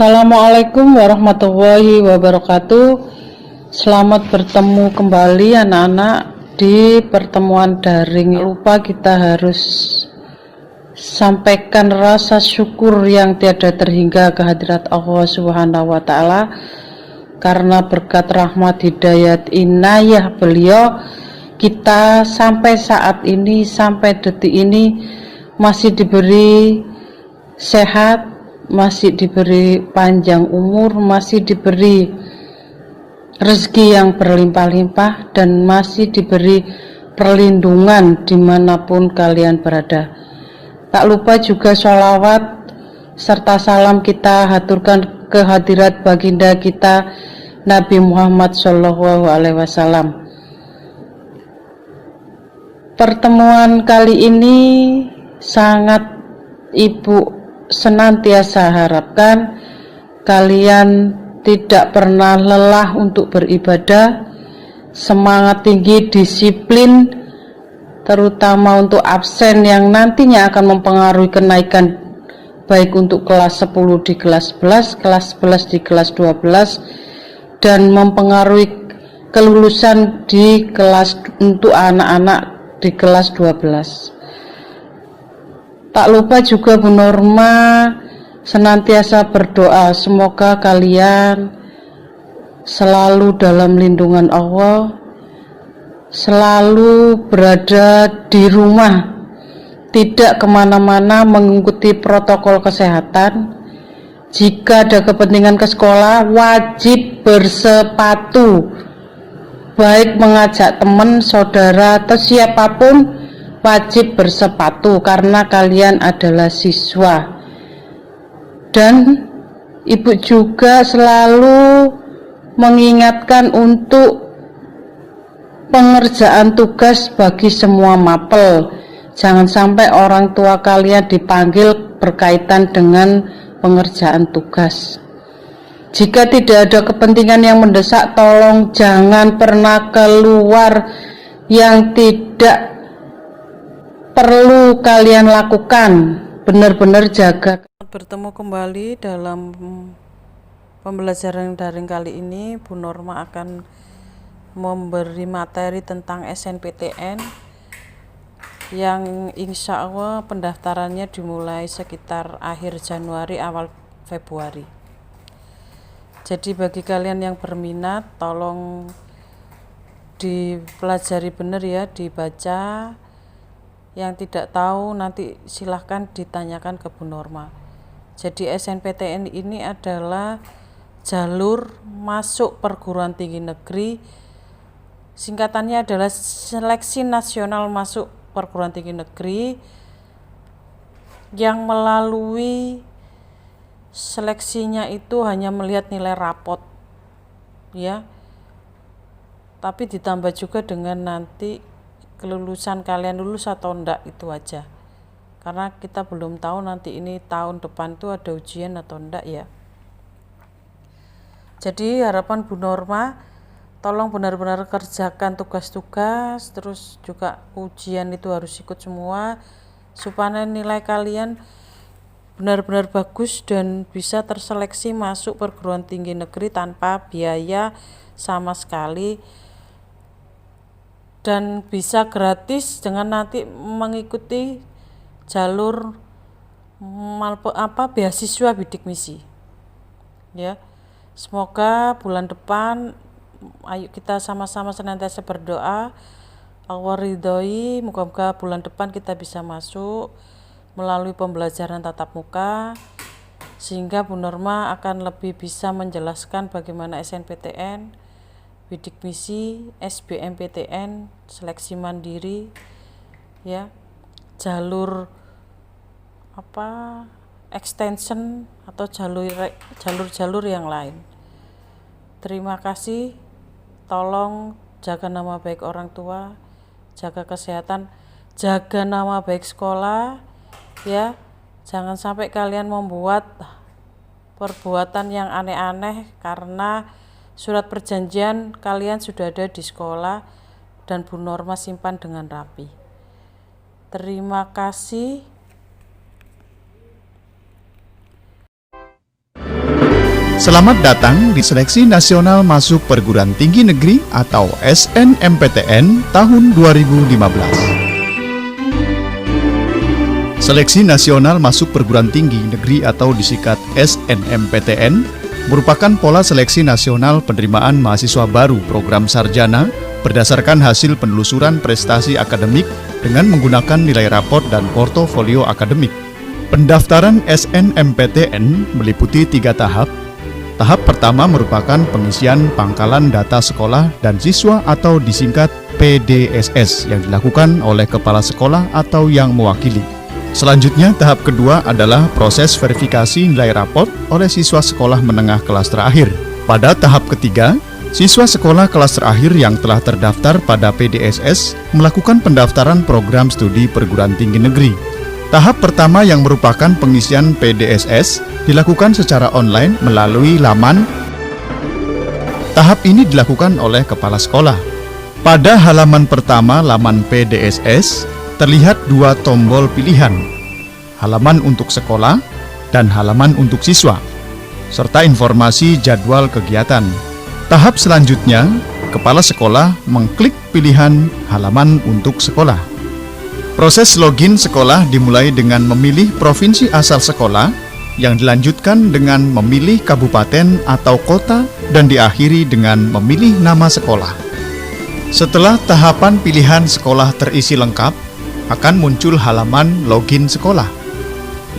Assalamualaikum warahmatullahi wabarakatuh. Selamat bertemu kembali anak-anak di pertemuan daring. Lupa kita harus sampaikan rasa syukur yang tiada terhingga kehadirat Allah Subhanahu wa taala karena berkat rahmat hidayat inayah beliau kita sampai saat ini, sampai detik ini masih diberi sehat, masih diberi panjang umur, masih diberi rezeki yang berlimpah-limpah, dan masih diberi perlindungan dimanapun kalian berada. Tak lupa juga sholawat serta salam kita haturkan kehadirat baginda kita Nabi Muhammad SAW. Pertemuan kali ini sangat Ibu senantiasa harapkan kalian tidak pernah lelah untuk beribadah, semangat tinggi, disiplin, terutama untuk absen yang nantinya akan mempengaruhi kenaikan baik untuk kelas 10 di kelas 11, kelas 11 di kelas 12, dan mempengaruhi kelulusan di kelas untuk anak-anak di kelas 12. Tak lupa juga Bu Norma senantiasa berdoa semoga kalian selalu dalam lindungan Allah, selalu berada di rumah, tidak kemana-mana, mengikuti protokol kesehatan. Jika ada kepentingan ke sekolah, wajib bersepatu, baik mengajak teman, saudara, atau siapapun, wajib bersepatu karena kalian adalah siswa. Dan Ibu juga selalu mengingatkan untuk pengerjaan tugas bagi semua mapel. Jangan sampai orang tua kalian dipanggil berkaitan dengan pengerjaan tugas. Jika tidak ada kepentingan yang mendesak, tolong jangan pernah keluar yang tidak perlu kalian lakukan. Benar-benar jaga. Bertemu kembali dalam pembelajaran daring kali ini. Bu Norma akan memberi materi tentang SNPTN yang insya Allah pendaftarannya dimulai sekitar akhir Januari awal Februari. Jadi bagi kalian yang berminat, tolong dipelajari benar ya, dibaca. Yang tidak tahu nanti silahkan ditanyakan ke Bu Norma. Jadi SNPTN ini adalah jalur masuk perguruan tinggi negeri. Singkatannya adalah Seleksi Nasional Masuk Perguruan Tinggi Negeri, yang melalui seleksinya itu hanya melihat nilai rapot ya, tapi ditambah juga dengan nanti kelulusan kalian lulus atau enggak, itu aja, karena kita belum tahu nanti ini tahun depan tuh ada ujian atau enggak ya. Jadi harapan Bu Norma, tolong benar-benar kerjakan tugas-tugas, terus juga ujian itu harus ikut semua supaya nilai kalian benar-benar bagus dan bisa terseleksi masuk perguruan tinggi negeri tanpa biaya sama sekali, dan bisa gratis dengan nanti mengikuti jalur beasiswa bidik misi ya. Semoga bulan depan, ayo kita sama-sama senantiasa berdoa Allah ridhoi, moga-moga bulan depan kita bisa masuk melalui pembelajaran tatap muka, sehingga Bu Norma akan lebih bisa menjelaskan bagaimana SNPTN, bidik misi, SBMPTN, seleksi mandiri ya, jalur extension atau jalur-jalur yang lain. Terima kasih. Tolong jaga nama baik orang tua, jaga kesehatan, jaga nama baik sekolah ya. Jangan sampai kalian membuat perbuatan yang aneh-aneh, karena surat perjanjian kalian sudah ada di sekolah dan Bu Norma simpan dengan rapi. Terima kasih. Selamat datang di Seleksi Nasional Masuk Perguruan Tinggi Negeri atau SNMPTN tahun 2015. Seleksi Nasional Masuk Perguruan Tinggi Negeri atau disingkat SNMPTN merupakan pola seleksi nasional penerimaan mahasiswa baru program sarjana berdasarkan hasil penelusuran prestasi akademik dengan menggunakan nilai raport dan portofolio akademik. Pendaftaran SNMPTN meliputi 3 tahap. Tahap pertama merupakan pengisian pangkalan data sekolah dan siswa atau disingkat PDSS yang dilakukan oleh kepala sekolah atau yang mewakili. Selanjutnya, tahap kedua adalah proses verifikasi nilai raport oleh siswa sekolah menengah kelas terakhir. Pada tahap ketiga, siswa sekolah kelas terakhir yang telah terdaftar pada PDSS melakukan pendaftaran program studi perguruan tinggi negeri. Tahap pertama yang merupakan pengisian PDSS dilakukan secara online melalui laman. Tahap ini dilakukan oleh kepala sekolah. Pada halaman pertama laman PDSS, terlihat 2 tombol pilihan, halaman untuk sekolah dan halaman untuk siswa, serta informasi jadwal kegiatan. Tahap selanjutnya, kepala sekolah mengklik pilihan halaman untuk sekolah. Proses login sekolah dimulai dengan memilih provinsi asal sekolah, yang dilanjutkan dengan memilih kabupaten atau kota, dan diakhiri dengan memilih nama sekolah. Setelah tahapan pilihan sekolah terisi lengkap, akan muncul halaman login sekolah.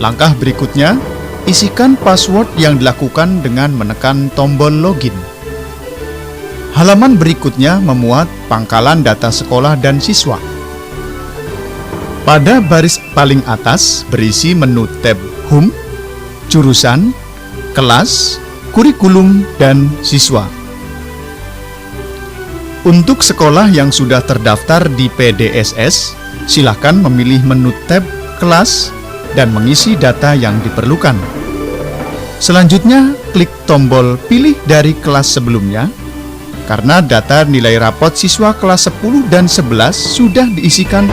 Langkah berikutnya, isikan password yang dilakukan dengan menekan tombol login. Halaman berikutnya memuat pangkalan data sekolah dan siswa. Pada baris paling atas berisi menu tab Home, jurusan, kelas, kurikulum, dan siswa. Untuk sekolah yang sudah terdaftar di PDSS, silakan memilih menu tab kelas dan mengisi data yang diperlukan. Selanjutnya, klik tombol pilih dari kelas sebelumnya, karena data nilai rapot siswa kelas 10 dan 11 sudah diisikan.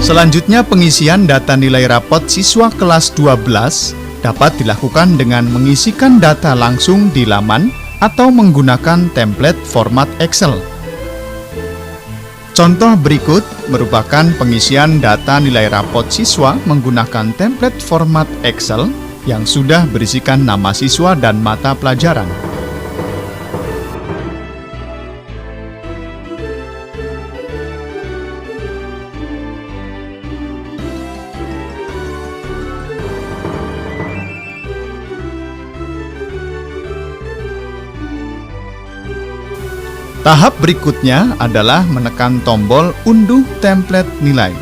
Selanjutnya, pengisian data nilai rapot siswa kelas 12 dapat dilakukan dengan mengisikan data langsung di laman atau menggunakan template format Excel. Contoh berikut merupakan pengisian data nilai rapot siswa menggunakan template format Excel yang sudah berisikan nama siswa dan mata pelajaran. Tahap berikutnya adalah menekan tombol unduh template nilai.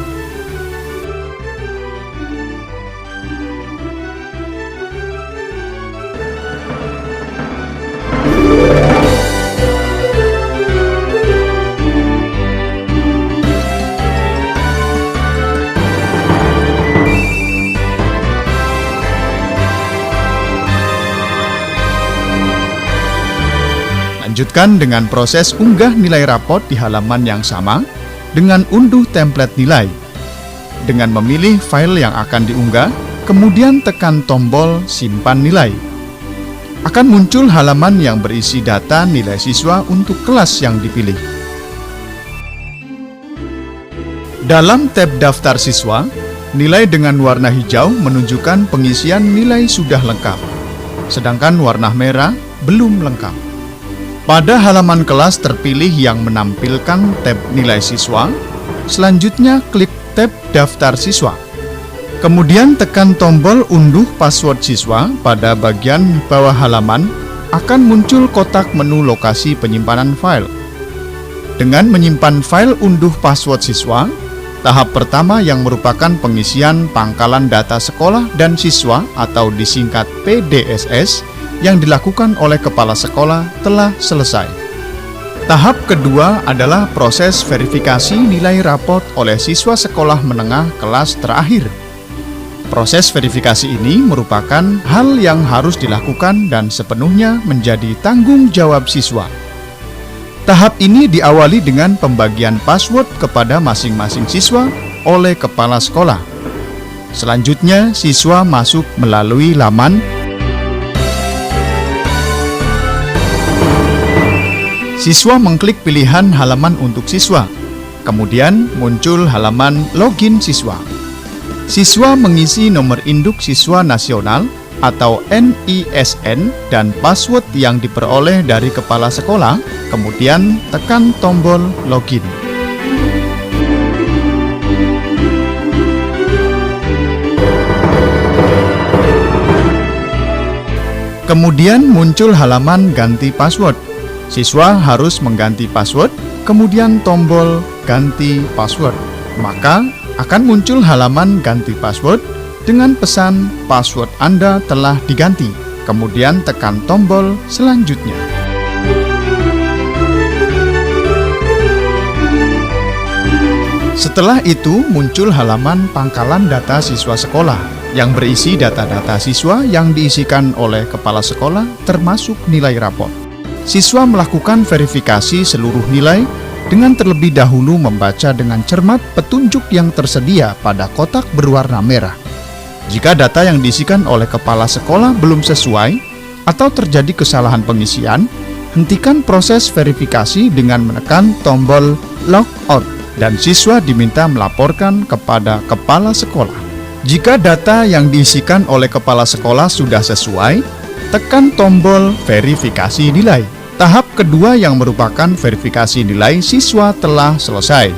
Lanjutkan dengan proses unggah nilai rapot di halaman yang sama dengan unduh template nilai. Dengan memilih file yang akan diunggah, kemudian tekan tombol simpan nilai. Akan muncul halaman yang berisi data nilai siswa untuk kelas yang dipilih. Dalam tab daftar siswa, nilai dengan warna hijau menunjukkan pengisian nilai sudah lengkap, sedangkan warna merah belum lengkap. Pada halaman kelas terpilih yang menampilkan tab nilai siswa, selanjutnya klik tab daftar siswa. Kemudian tekan tombol unduh password siswa pada bagian bawah halaman, akan muncul kotak menu lokasi penyimpanan file. Dengan menyimpan file unduh password siswa, tahap pertama yang merupakan pengisian pangkalan data sekolah dan siswa atau disingkat PDSS yang dilakukan oleh kepala sekolah telah selesai. Tahap kedua adalah proses verifikasi nilai rapot oleh siswa sekolah menengah kelas terakhir. Proses verifikasi ini merupakan hal yang harus dilakukan dan sepenuhnya menjadi tanggung jawab siswa. Tahap ini diawali dengan pembagian password kepada masing-masing siswa oleh kepala sekolah. Selanjutnya, siswa masuk melalui laman Siswa mengklik pilihan halaman untuk siswa. Kemudian muncul halaman login siswa. Siswa mengisi nomor induk siswa nasional atau NISN dan password yang diperoleh dari kepala sekolah, kemudian tekan tombol login. Kemudian muncul halaman ganti password. Siswa harus mengganti password, kemudian tombol ganti password. Maka akan muncul halaman ganti password dengan pesan password Anda telah diganti. Kemudian tekan tombol selanjutnya. Setelah itu muncul halaman pangkalan data siswa sekolah yang berisi data-data siswa yang diisikan oleh kepala sekolah termasuk nilai rapot. Siswa melakukan verifikasi seluruh nilai dengan terlebih dahulu membaca dengan cermat petunjuk yang tersedia pada kotak berwarna merah. Jika data yang diisikan oleh kepala sekolah belum sesuai atau terjadi kesalahan pengisian, hentikan proses verifikasi dengan menekan tombol logout dan siswa diminta melaporkan kepada kepala sekolah. Jika data yang diisikan oleh kepala sekolah sudah sesuai, tekan tombol verifikasi nilai. Tahap kedua yang merupakan verifikasi nilai siswa telah selesai.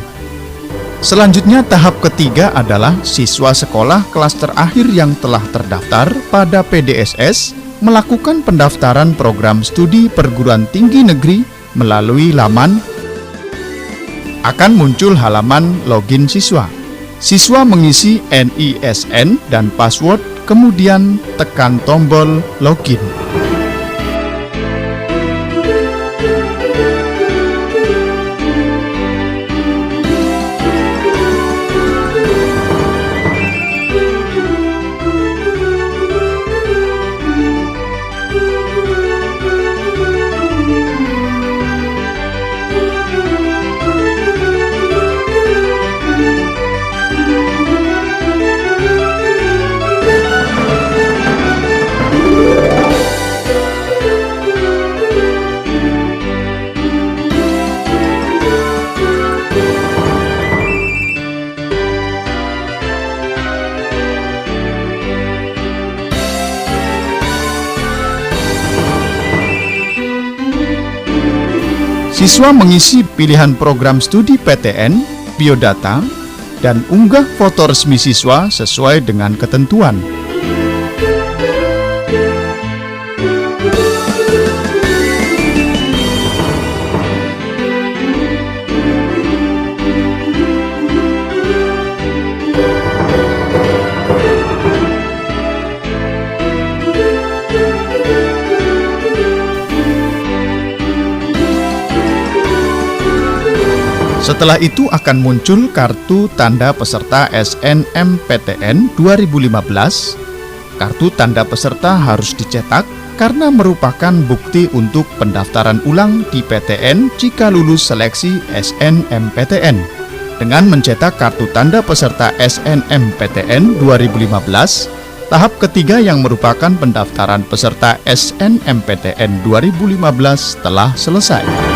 Selanjutnya tahap ketiga adalah siswa sekolah kelas terakhir yang telah terdaftar pada PDSS melakukan pendaftaran program studi perguruan tinggi negeri melalui laman. Akan muncul halaman login siswa. Siswa mengisi NISN dan password, kemudian tekan tombol login. Siswa mengisi pilihan program studi PTN, biodata, dan unggah foto resmi siswa sesuai dengan ketentuan. Setelah itu akan muncul kartu tanda peserta SNMPTN 2015. Kartu tanda peserta harus dicetak, karena merupakan bukti untuk pendaftaran ulang di PTN jika lulus seleksi SNMPTN. Dengan mencetak kartu tanda peserta SNMPTN 2015, tahap ketiga yang merupakan pendaftaran peserta SNMPTN 2015 telah selesai.